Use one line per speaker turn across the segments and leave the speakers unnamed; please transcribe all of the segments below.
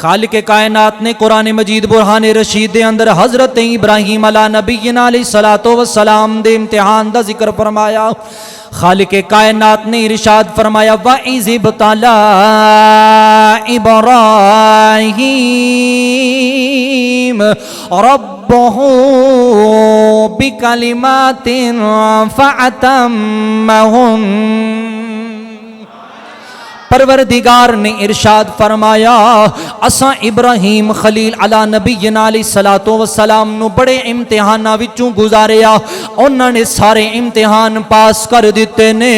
خالق کائنات نے قرآن مجید برہان رشید دے اندر حضرت ابراہیم علیہ نبینا علیہ الصلوۃ والسلام دے امتحان دا ذکر فرمایا۔ خالق کائنات نے ارشاد فرمایا وَإِذِ ابْتَلَىٰ إِبْرَاهِيمَ رَبُّهُ بِكَلِمَاتٍ فَأَتَمَّهُنَّ۔ پروردگار نے ارشاد فرمایا اساں ابراہیم خلیل علی نبینا علیہ الصلوۃ والسلام نو بڑے امتحاناں وچوں گزاریا، انہاں نے سارے امتحان پاس کر دیتے نے۔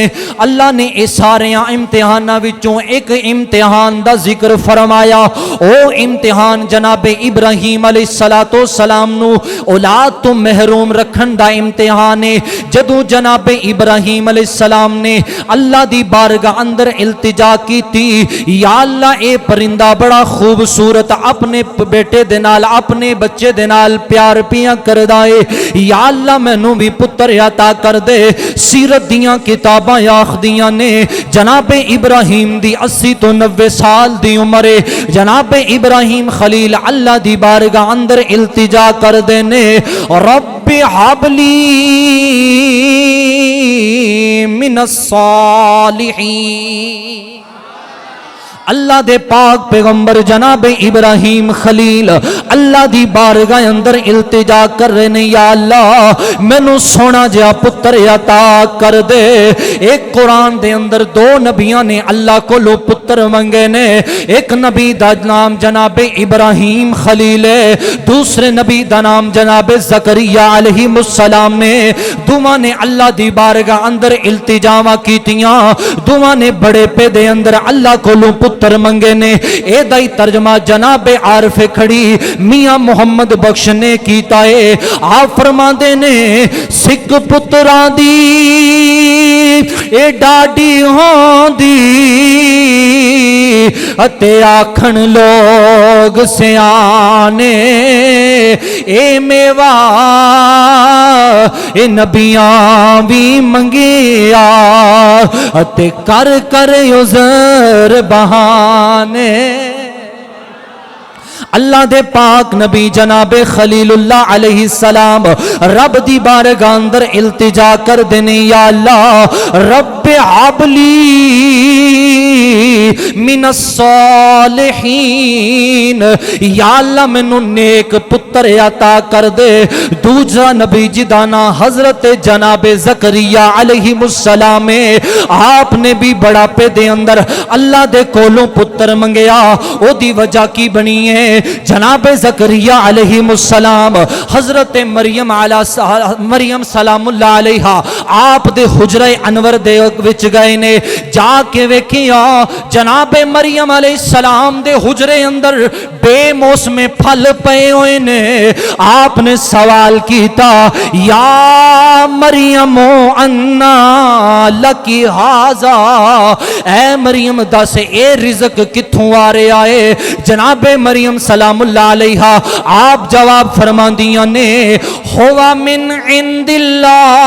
اللہ نے اس سارے امتحاناں وچوں ایک امتحان دا ذکر فرمایا، او امتحان جناب ابراہیم علیہ الصلوۃ والسلام نو اولاد تو محروم رکھن دا امتحان ہے۔ جدوں جناب ابراہیم علیہ السلام نے اللہ دی بارگاہ اندر التجا کی تھی، یا اللہ اے پرندہ بڑا خوبصورت اپنے بیٹے دے نال اپنے بچے دے نال پیار پیاں کردا اے، یا اللہ مینوں بھی پتر عطا کر دے۔ سیرت دیاں کتاباں آکھدیاں نے جناب ابراہیم دی 80 تو 90 سال دی عمر ہے، جناب ابراہیم خلیل اللہ دی بارگاہ اندر التجا کر دے نے رب ہب لی من الصالحین۔ اللہ دے پاک پیغمبر جناب ابراہیم خلیل اللہ دی بارگاہ اندر التجا کر رہے نے، یا اللہ مینوں سونا جہا پتر عطا کر دے۔ ایک قرآن دے اندر دو نبیاں نے اللہ کو لو پتر منگے نے، ایک نبی دا نام جناب ابراہیم خلیل ہے، دوسرے نبی دا نام جناب زکریا علیہ السلام نے۔ دوواں نے اللہ دی بارگاہ اندر التجاواں کیتیاں، دوواں نے بڑے پے دے اندر اللہ کو لو پتر منگے نے۔ اے دائی ترجمہ جناب عارف کھڑی میاں محمد بخش نے کیتا ہے۔ آپ فرما دے نے سکھ پتران دی اے ڈاڈی ہون دی اتے آکھن لوگ سیانے اے میوہ اے نبیاں بھی منگیا اتے کر کر عذر بہانے۔ اللہ دے پاک نبی جناب خلیل اللہ علیہ السلام رب دی بارگاہ اندر التجا کر دینے، یا اللہ رب حبلی من الصالحین، یا اللہ مینوں نیک پتر عطا کر دے۔ دوسرا نبی جدانا حضرت جناب زکریا علیہ السلام، آپ نے بھی بڑا پے دے اندر اللہ دے کولوں پتر منگیا۔ او دی وجہ کی بنی ہے جناب زکریا علیہ السلام حضرت مریم سلام اللہ علیہ آپ دے حجرہ انور دے وچ گئے نے، جا کے ویکھیا جناب مریم علیہ السلام دے حجرے اندر بے موسم پھل پئے ہوئے نے۔ آپ نے سوال کیتا یا مریم انا لکی ھذا، اے مریم دس اے رزق کتھوں آ رہا ہے؟ جناب مریم سلام اللہ علیہ آپ جواب فرماندیاں نے ہوا من عند اللہ،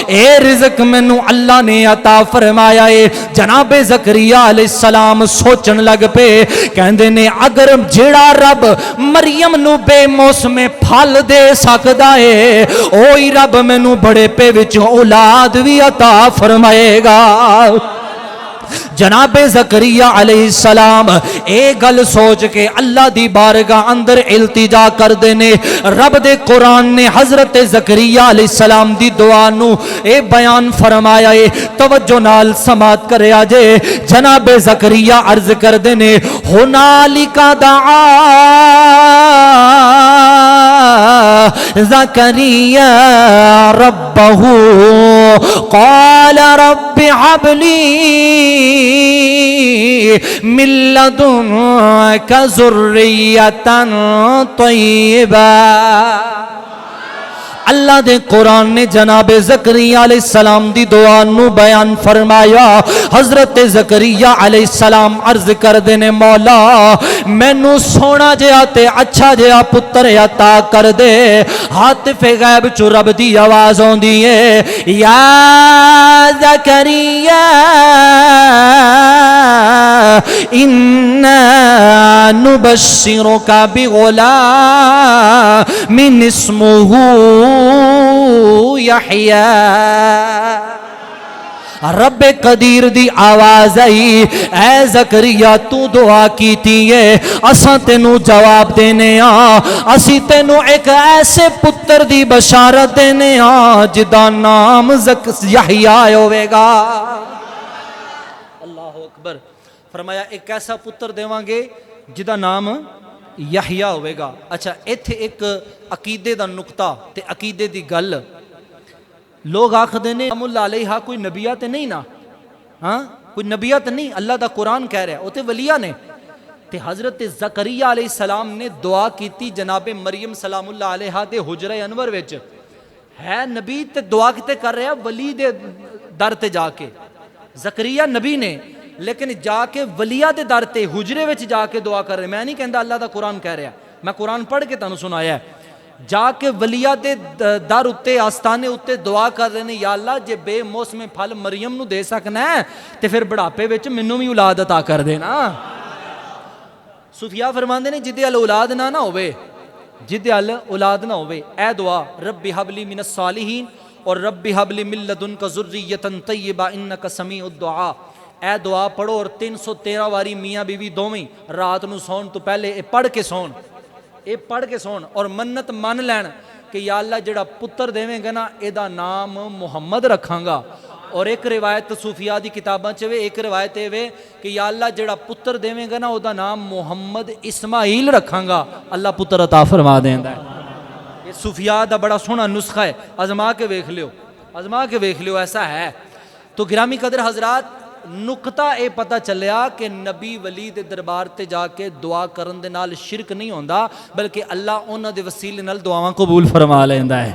اے رزق مینوں اللہ نے عطا فرمایا ہے۔ جناب زکریا علیہ السلام سوچن لگ پے، کہندے نے اگر جڑا رب مریم نو بے موسم پھل دے سکدا ہے، اوہی رب مینوں بڑے پے وچ اولاد بھی عطا فرمائے گا۔ جناب زکریا علیہ السلام اے گل سوچ کے اللہ دی بارگاہ اندر التجا کر دینے۔ رب دے قرآن نے حضرت زکریا علیہ السلام دی دعا نو اے بیان فرمایا ہے، توجہ نال سماعت کرے آجے۔ جناب زکریا عرض کر دینے ہنالک دعا زکریا ربہ قال رب هب لي من لدنك ذرية طيبة۔ اللہ دے قرآن نے جناب زکریا علیہ السلام دی دعا نو بیان فرمایا۔ حضرت زکریا علیہ السلام عرض کر دینے مولا مینوں سونا جہا تے اچھا جہا پتر عطا کر دے۔ حاطف غیب چو رب دی آواز ہوندی ہے یا زکریا انا نبشرک بغلام اسمہ یحییٰ۔ رب قدیر دی آواز آئی، اے زکریا تو دعا کیتی ہے، اساں تینوں جواب دینے اسی تینوں ایک ایسے پتر دی بشارت دینے جدا نام یحییٰ ہوئے گا۔ اللہ اکبر۔ فرمایا ایک ایسا پتر دیواں گے جدا نام یحییٰ ہوئے گا۔ اچھا ایتھے ایک عقیدے دا نقطہ تے عقیدے دی گل، لوگ آخدے نے سلام اللہ علیہ کوئی نبیات نہیں نا، ہاں کوئی نبیات نہیں، اللہ دا قرآن کہہ رہا ہے وہ تے ولیہ نے۔ تے حضرت زکریا علیہ السلام نے دعا کیتی جناب مریم سلام اللہ علیہ دے حجرہ انور وچ، ہے نبی تے دعا کتے کر رہا ولی دے در تے جا کے۔ زکریا نبی نے لیکن جا کے ولیہ دے در تے حجرے وچ جا کے دعا کر رہے۔ میں نہیں کہندا اللہ دا قرآن کہہ رہا، میں قرآن پڑھ کے تانوں سنایا ہے، جا کے ولیہ دے در اتے آستانے اتے دعا کر رہے ہیں، یا اللہ جے بے موسم پھل مریم نو دے سکنا ہے تے پھر بڑھاپے وچ مینوں بھی اولاد عطا کر دینا۔ صوفیاء فرماندے نے جدے ال اولاد نہ ہوئے، جدے ال اولاد نہ ہوئے، اے دعا رب ہب لی من الصالحین اور رب ہب لی من لدنک ذریۃ طیبہ انک سمیع الدعاء، اے دعا پڑھو اور 313 واری میاں بیوی دوویں رات نو سون تو پہلے اے پڑھ کے سون، اے پڑھ کے سون اور منت من لین کہ یا اللہ جڑا پتر دیویں گا نا اے دا نام محمد رکھاں گا۔ اور ایک روایت صوفیاء دی کتاباں چوے ایک روایت اے وے کہ یا اللہ جڑا پتر دیویں گا نا او دا نام محمد اسماعیل رکھاں گا، اللہ پتر عطا فرما دیندا ہے۔ یہ صوفیاء دا بڑا سونا نسخہ ہے، آزما کے ویکھ لیو، آزما کے ویکھ لیو، ایسا ہے۔ تو گرامی قدر حضرات نقطہ اے پتہ چلیا کہ نبی ولی دے دربار تے جا کے دعا کرن دے نال شرک نہیں ہوندا، بلکہ اللہ انہاں دے وسیلے نال دعاواں قبول فرما لیندا ہے۔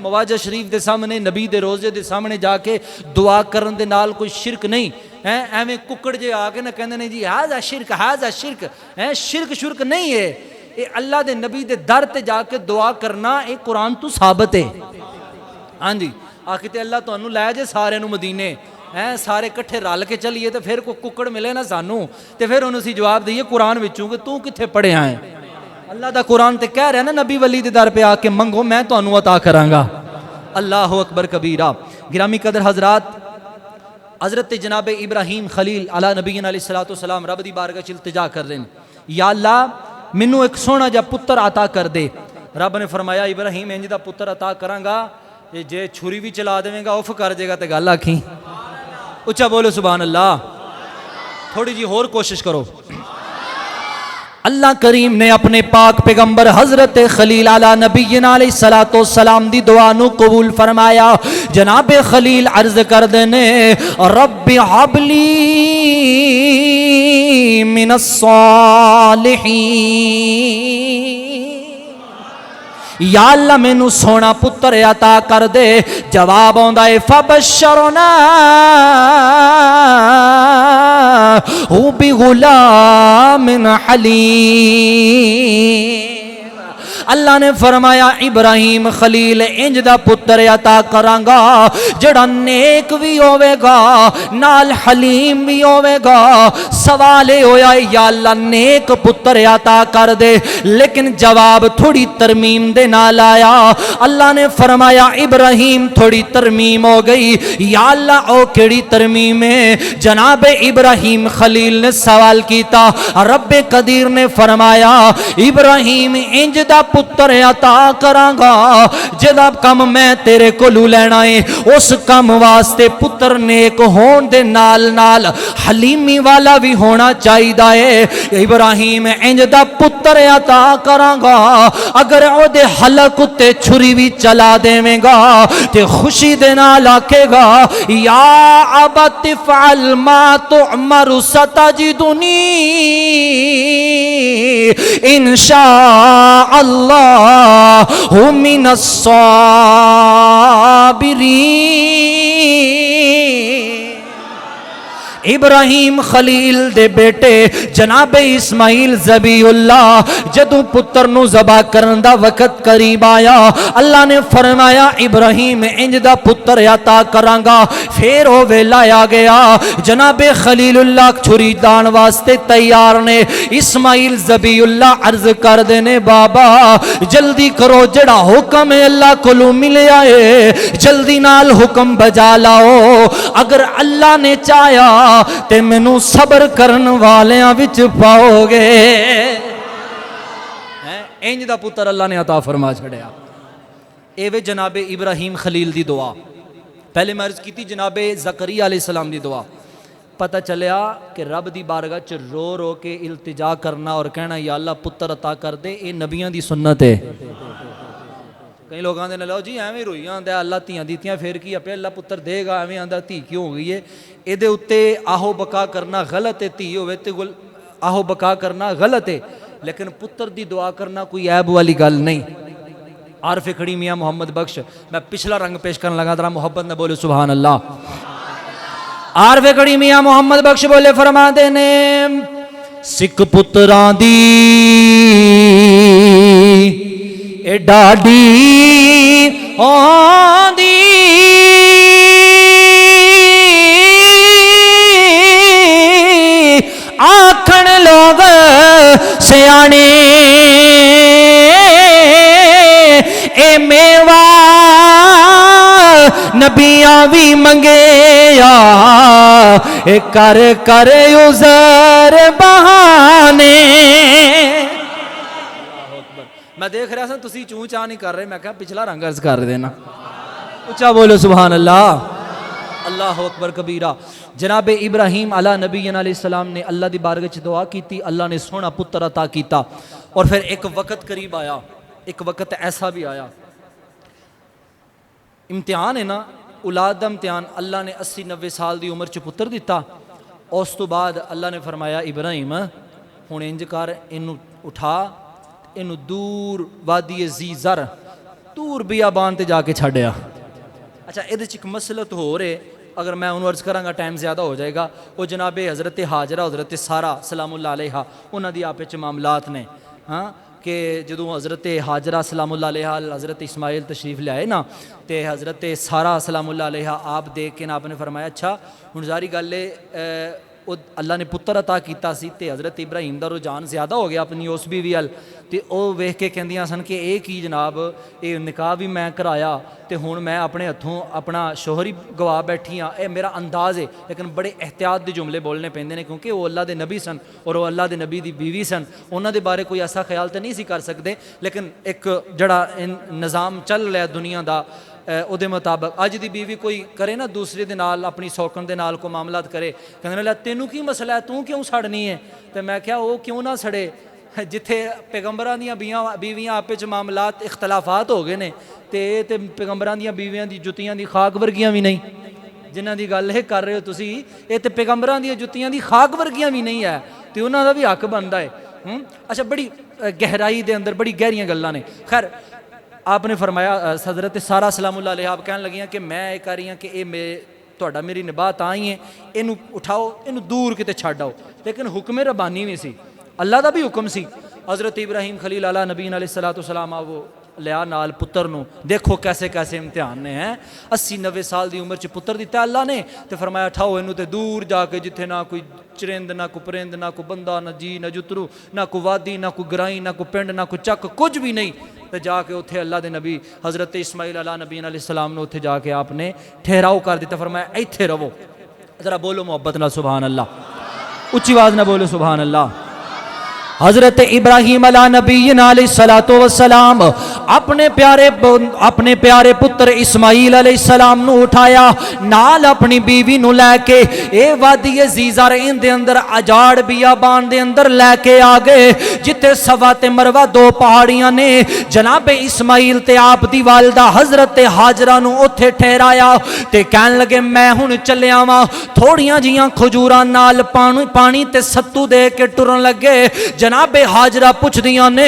مواجہ شریف دے سامنے نبی دے روزے دے سامنے جا کے دعا کرن دے نال کوئی شرک نہیں، ایویں ککڑ جے آ کے نہ کہندے نے جی ہاذا شرک، ہاذا شرک، شرک شرک نہیں ہے، اے اللہ دے نبی دے در تے جا کے دعا کرنا اے قرآن تو ثابت ہے۔ ہاں جی آکھتے اللہ تانوں لے جے سارے نو مدینے، سارے کٹھے رل کے چلیے تو پھر کوئی ککڑ ملے نا سانوں تے پھر انہوں اسی جواب دئیے قرآن وچوں کہ تو کتھے پڑھے آئے، اللہ دا قرآن تے کہہ رہے ہیں نا نبی ولی دے در پہ آ کے منگو میں تانوں عطا کراں گا۔ اللہ اکبر کبیرہ۔ گرامی قدر حضرات حضرت جناب ابراہیم خلیل علی نبینا علیہ السلام رب دی بارگاہ چ التجا کر رہے ہیں، یا اللہ مینوں ایک سونا جا پتر عطا کر دے۔ رب نے فرمایا ابراہیم انج دا پتر عطا کراں گا جے چھری بھی چلا دے گا اف کر جے گا تے گل آکھیں، اچھا بولو سبحان اللہ، تھوڑی جی اور کوشش کرو۔ اللہ کریم نے اپنے پاک پیغمبر حضرت خلیل علی نبینا علیہ السلام دی دعا نو قبول فرمایا۔ جناب خلیل عرض کر دینے رب حب لی من الصالحین، یا اللہ میں نو سونا پتر عطا کر دے۔ جواب آندا ہے فبشرنا بغلام حلیم، اللہ نے فرمایا ابراہیم خلیل انج دا پتر عطا کراں گا جڑا نیک بھی ہوے گا نال حلیم بھی ہوے گا۔ سوال ہویا یا اللہ نیک پتر عطا کر دے، لیکن جواب تھوڑی ترمیم دے نال آیا۔ اللہ نے فرمایا ابراہیم تھوڑی ترمیم ہو گئی، یا اللہ او کیڑی ترمیم ہے؟ جناب ابراہیم خلیل نے سوال کیتا، رب قدیر نے فرمایا ابراہیم انج دا پتر عطا کراں گا جدا کم میں تیرے کولوں لینا ہے، اس کم واسطے پتر نیک ہون دے نال نال حلیمی والا بھی ہونا چاہیدا ہے۔ ابراہیم انج دا پتر عطا کراں گا، اگر او دے حلق تے چھری بھی چلا دیویں گا تے خوشی دے نال آکھے گا یا ابت فعل ما تؤمر ستجدنی انشاء اللہ من الصابرین۔ ابراہیم خلیل دے بیٹے جناب اسماعیل ذبیح اللہ جدوں پتر نو ذبح کرن دا وقت قریب آیا اللہ نے فرمایا ابراہیم انج دا پتر عطا کرانگا پھر وہ ویلا آ گیا جناب خلیل اللہ چھری دان واسطے تیار نے اسماعیل ذبیح اللہ عرض کر دینے بابا جلدی کرو جڑا حکم اللہ کولوں ملیا ہے جلدی نال حکم بجا لاؤ اگر اللہ نے چاہیا تے مینوں صبر کرن والیاں وچ پاؤ گے انج دا پتر اللہ نے عطا فرما چھڑیا اے وے جناب ابراہیم خلیل دی دعا پہلے میں عرض کی تھی جناب زکریا علیہ السلام دی دعا پتہ چلیا کہ رب دی بارگاہ چ رو رو کے التجا کرنا اور کہنا یا اللہ پتر عطا کر دے اے نبیاں دی سنت ہے کئی لوگ آندے نے لو جی ایویں روئی آندا اللہ تیاں دیتیاں پھر کی اپے اللہ پتر دے گا ایویں آندا تھی کیوں ہو گئی ہے اے دے اُتے آہو بکا کرنا غلط ہے تھی ہوے تے آہو بکا کرنا غلط ہے لیکن پتر دی دعا کرنا کوئی عیب والی گل نہیں عارف کھڑی میاں محمد بخش میں پچھلا رنگ پیش کرنے لگا ذرا محبت نہ بولے سبحان اللہ عارف کھڑی میاں محمد بخش بولے فرما دے نے سکھ پتران دی اے ڈاڈی آندی آکھن لوگ سیانے اے میوا نبیاں بھی منگیا اے کر کر عذر بہانے میں دیکھ رہا سا تسی چون چاہ نہیں کر رہے میں کہا پچھلا رنگ عرض کر دینا اچھا بولو سبحان اللہ اللہ اکبر کبیرہ جناب ابراہیم علیہ نبی علیہ السلام نے اللہ دی بارگاہ چ دعا کی تھی اللہ نے سونا پتر عطا کیتا اور پھر ایک وقت قریب آیا ایک وقت ایسا بھی آیا امتحان ہے نا اولاد دا امتحان اللہ نے 80-90 سال دی عمر چ پتر دیتا اس تو بعد اللہ نے فرمایا ابراہیم ہن انج کر اینو اٹھا اینو دور وادی زی زر دور بیابان تے جا کے چھڈیا اچھا یہ ایک مسئلہ تو ہو رہے اگر میں انہوں عرض کراں گا ٹائم زیادہ ہو جائے گا وہ جناب حضرت حاجرہ حضرت سارہ سلام اللہ علیہ انہاں دی آپس وچ معاملات نے ہاں کہ جدوں حضرت حاجرہ سلام اللہ علیہ حضرت اسماعیل تشریف لے آئے نا تے حضرت سارہ سلام اللہ علیہ آپ دیکھ کے نا آپ نے فرمایا اچھا ہن ظاہری گل ہے اللہ نے پتر عطا کیتا سی تے حضرت ابراہیم دا رجحان زیادہ ہو گیا اپنی اس بیوی ال تے او ویکھ کے کہندیاں سن کہ اے کی جناب اے نکاح بھی میں کرایا تے ہن میں اپنے ہتھوں اپنا شوہر ہی گوا بیٹھی ہاں اے میرا انداز ہے لیکن بڑے احتیاط دے جملے بولنے پیندے نے کیونکہ وہ اللہ دے نبی سن اور وہ اللہ دے نبی دی بیوی سن انہاں دے بارے کوئی ایسا خیال تے نہیں سی کر سکدے لیکن ایک جڑا نظام چل رہا دنیا دا او دے مطابق اج دی بیوی کوئی کرے نا دوسرے دے نال اپنی سوکن دے نال کو معاملات کرے کہنے لگا تینوں کی مسئلہ ہے تو کیوں سڑنی ہے تے میں کہا وہ کیوں نہ سڑے جتھے پیغمبراں دیاں بیویاں آپس معاملات اختلافات ہو گئے نے تے پیغمبراں دیاں بیویاں دی جتیاں دی خاک ورگیاں بھی نہیں جنہاں دی گل ہے کر رہے ہو تسی اے تے پیغمبراں دیاں جتیاں دی خاک ورگیاں بھی نہیں ہے تے انہاں دا بھی حق بندا ہے اچھا بڑی گہرائی دے اندر بڑی گہریاں گلاں نے خیر آپ نے فرمایا حضرت سارہ سلام اللہ علیہ آپ کہنے لگیاں کہ میں یہ کہہ رہی ہوں کہ اے تہاڈا میری نباہ تاں ہی ہے اینو اٹھاؤ اینو دور کتے چھڈ آؤ لیکن حکم ربانی بھی سی اللہ دا بھی حکم سی حضرت ابراہیم خلیل علیہ نبی علیہ السلام وہ لیا نال پتر نو دیکھو کیسے کیسے امتحان نے ہیں 80-90 سال دی عمر چ پتر دیتا اللہ نے تے فرمایا اٹھاؤ اینو تے دور جا کے جتھے نہ کوئی چرند نہ کوئی پرند نہ کوئی بندہ نہ جی نہ جترو نہ کوئی وادی نہ کوئی گرائی نہ کوئی پنڈ نہ کوئی چک کچھ بھی نہیں تے جا کے اتھے اللہ دے نبی حضرت اسماعیل علیہ نبی علیہ السلام نے اتھے جا کے آپ نے ٹھہراؤ کر دیتا فرمایا ایتھے رہو ذرا بولو محبت نہ سبحان اللہ اچھی آواز نہ بولو سبحان اللہ حضرت ابراہیم علیہ نبی علیہ السلام اپنے پیارے پتر اسماعیل علیہ السلام نو اٹھایا نال اپنی بیوی نو لے کے اے وادی زیزر ان دے اندر اجاڑ بیابان دے اندر لے کے آگئے جتے صفا تے مروہ دو پہاڑیاں نے جناب اسماعیل تے آپ دی والدہ حضرت حاجرہ نو اتھے ٹھہرایا تے کہن لگے میں ہن چلیا واں تھوڑیاں جیاں کھجوراں نال پانی تے ستو دے کے ٹرن لگے جناب حاجرہ پوچھ دیاں نے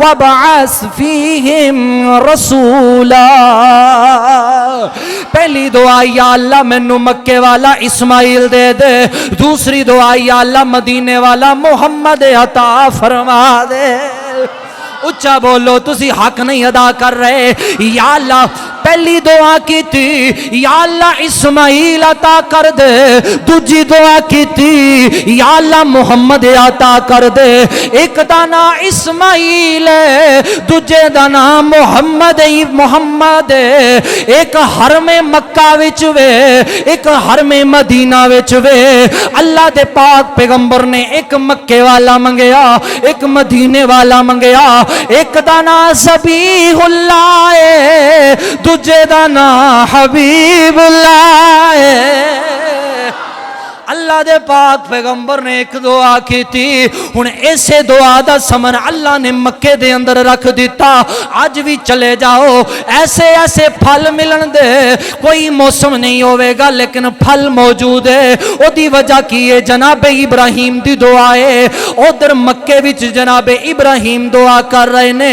وابعث فیہم رسولا. پہلی دعا یا اللہ مینوں مکے والا اسماعیل دے دے. دوسری دعا یا اللہ مدینے والا محمد عطا فرما دے. اچھا بولو تسی حق نہیں ادا کر رہے. یا اللہ پہلی دعا کی تھی یا اللہ اسماعیل عطا کر دے. دوجی دعا کی تھی یا اللہ محمد عطا کر دے. ایک دا نام اسماعیل ہے, دوجے دا نام محمد. محمد ایک حرم مکہ وچ وے, ایک حرم مدینہ وچ وے. اللہ دے پاک پیغمبر نے ایک مکے والا منگیا, ایک مدینے والا منگیا. ایک دا نام ذبیح اللہ ہے, دوجے دا نام حبیب اللہ ہے. اللہ دے پاک پیغمبر نے ایک دعا کی تھی. ہن ایسے دعا دا سمن اللہ نے مکے دے اندر رکھ دیتا. آج بھی چلے جاؤ ایسے ایسے پھل ملن دے, کوئی موسم نہیں ہوئے گا لیکن پھل موجود ہے. او دی وجہ کی ہے جناب ابراہیم دی دعا ہے. ادھر مکے وچ جناب ابراہیم دعا کر رہے نے,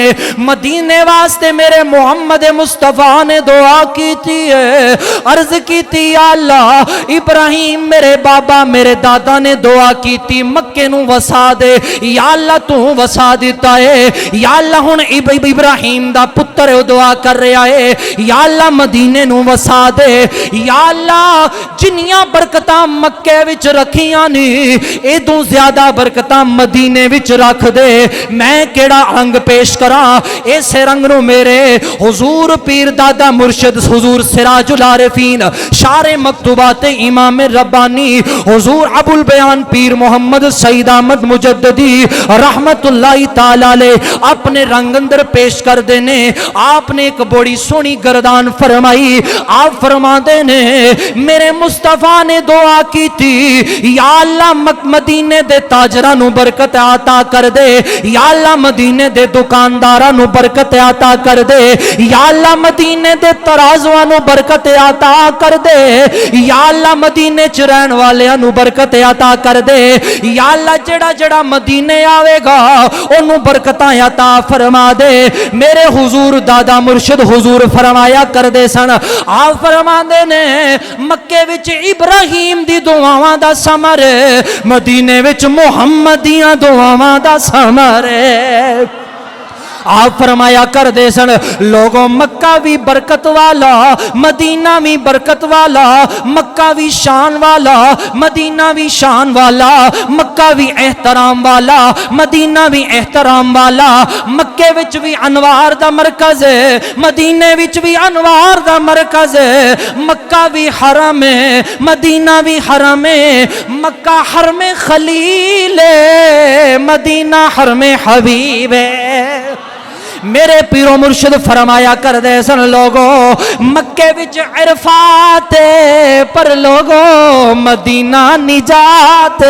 مدینے واسطے میرے محمد مصطفیٰ نے دعا کی تھی ہے. عرض کی تھی یا اللہ ابراہیم میرے بابا میرے دادا نے دعا کی تھی مکے نو وسا دے. یا اللہ تو وسا دیتا ہے. یا اللہ ہن ابراہیم دا پتر دعا کر رہا ہے یا اللہ مدینے نو وسا دے. یا اللہ جنیاں برکتاں مکے وچ رکھیاں نی ایدوں زیادہ برکتاں مدینے وچ رکھ دے. میں کیڑا رنگ پیش کراں, ایسے رنگ نو میرے حضور پیر دادا مرشد حضور سراج العارفین شارع مکتوبات امام ربانی حضور ابو البیان پیر محمد سید احمد مجددی رحمت اللہ تعالی علیہ اپنے رنگ اندر پیش کر دینے. آپ نے ایک بڑی سونی گردان فرمائی. آپ فرما دینے میرے مصطفیٰ نے دعا کی تھی یا اللہ مدینے دے تاجرہ نو برکت عطا کر دے. یا اللہ مدینے دے دکاندارہ نو برکت عطا کر دے. یا اللہ مدینے دے ترازوہ نو برکت عطا کر دے. یا اللہ مدینے چ رہن والے نو برکت عطا کر دے. یا اللہ جڑا جڑا مدینے آوے گا انہوں برکتاں عطا فرما دے. میرے حضور دادا مرشد حضور فرمایا کر دے سن. آپ فرما دے نے مکے وچ ابراہیم دی دعاواں دا ثمر, مدینے وچ محمد دیاں دعاواں دا ثمر. آپ فرمایا کر دے سن لوگوں مکہ بھی برکت والا, مدینہ بھی برکت والا, مکہ بھی شان والا, مدینہ بھی شان والا, مکہ بھی احترام والا, مدینہ بھی احترام والا. مکے وچ بھی انوار دا مرکز ہے, مدینے وچ بھی انوار دا مرکز ہے. مکہ بھی حرم ہے, مدینہ بھی حرم ہے. مکہ حرم خلیل ہے, مدینہ حرم حبیب ہے. میرے پیرو مرشد فرمایا کر دے سن لوگوں مکے وچ عرفات پر لوگوں مدینہ نجات.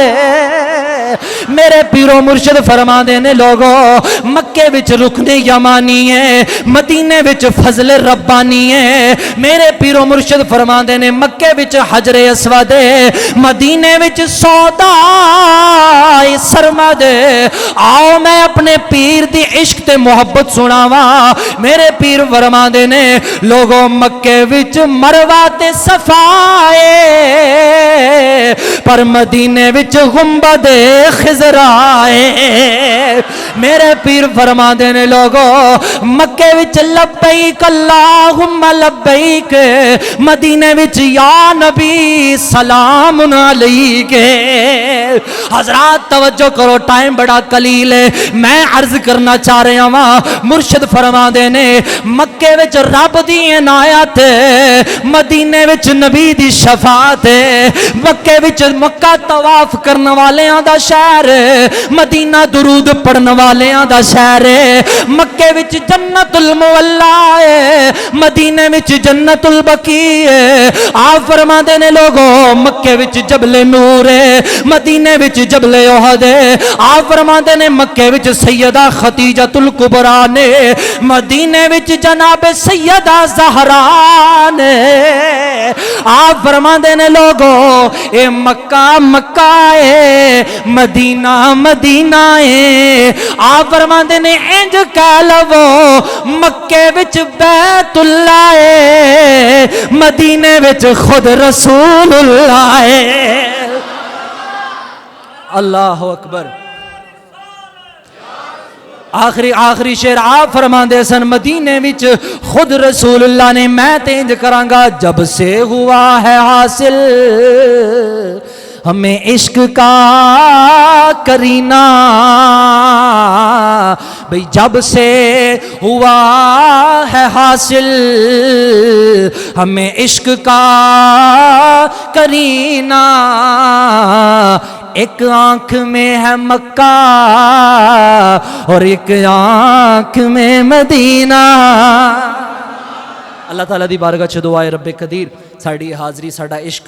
میرے پیرو مرشد فرما دینے لوگوں مکے وچ رکن یمانی ہے, مدینے وچ فضل ربانی ہے. میرے پیرو مرشد فرما دینے مکے وچ حجر اسود ہے, مدینے وچ سودا سرمد. آؤ میں اپنے پیر دی عشق تے محبت سناوا. میرے پیر فرما دینے لوگوں مکے وچ مروہ تے صفائے پر مدینے وچ گنبد خضرائے. میرے پیر فرما دینے لوگوں مکے وچ لبیک اللہم لبیک, مدینے وچ یا نبی سلام علیک. حضرات توجہ کرو ٹائم بڑا قلیل ہے, میں عرض کرنا چاہ رہا ہوں مرشد فرما دینے مکے وچ رب دی عنایت, مدینے وچ نبی دی شفاعت. مکے وچ مکہ طواف کرن والیاں دا شہر, مدینہ درود پڑھن والیاں دا شہر. مکے وچ جنت المولا ہے, مدینے وچ جنت البقیع ہے. آپ فرما دینے لوگوں مکے وچ جبل نور ہے, مدینے وچ جبل احد ہے. آپ فرما دینے مکے وچ سیدہ خدیجۃ الکبریٰ نے, مدینے وچ جناب سیدہ زہرا نے. آپ فرما دینے لوگوں اے مکہ مکہ ہے, مدینہ مدینہ ہے. آپ فرماندے نے انج کہہ لو مکے وچ بیت اللہ ہے, مدینے وچ خود رسول اللہ ہے. اللہ اکبر. آخری شعر آپ فرماندے سن مدینے وچ خود رسول اللہ نے میں تینج کرانگا جب سے ہوا ہے حاصل ہمیں عشق کا کرینہ, بھئی جب سے ہوا ہے حاصل ہمیں عشق کا کرینہ, ایک آنکھ میں ہے مکہ اور ایک آنکھ میں مدینہ. اللہ تعالیٰ دی بارگاہ چ دعا ہے رب قدیر ساڑی حاضری ساڑا عشق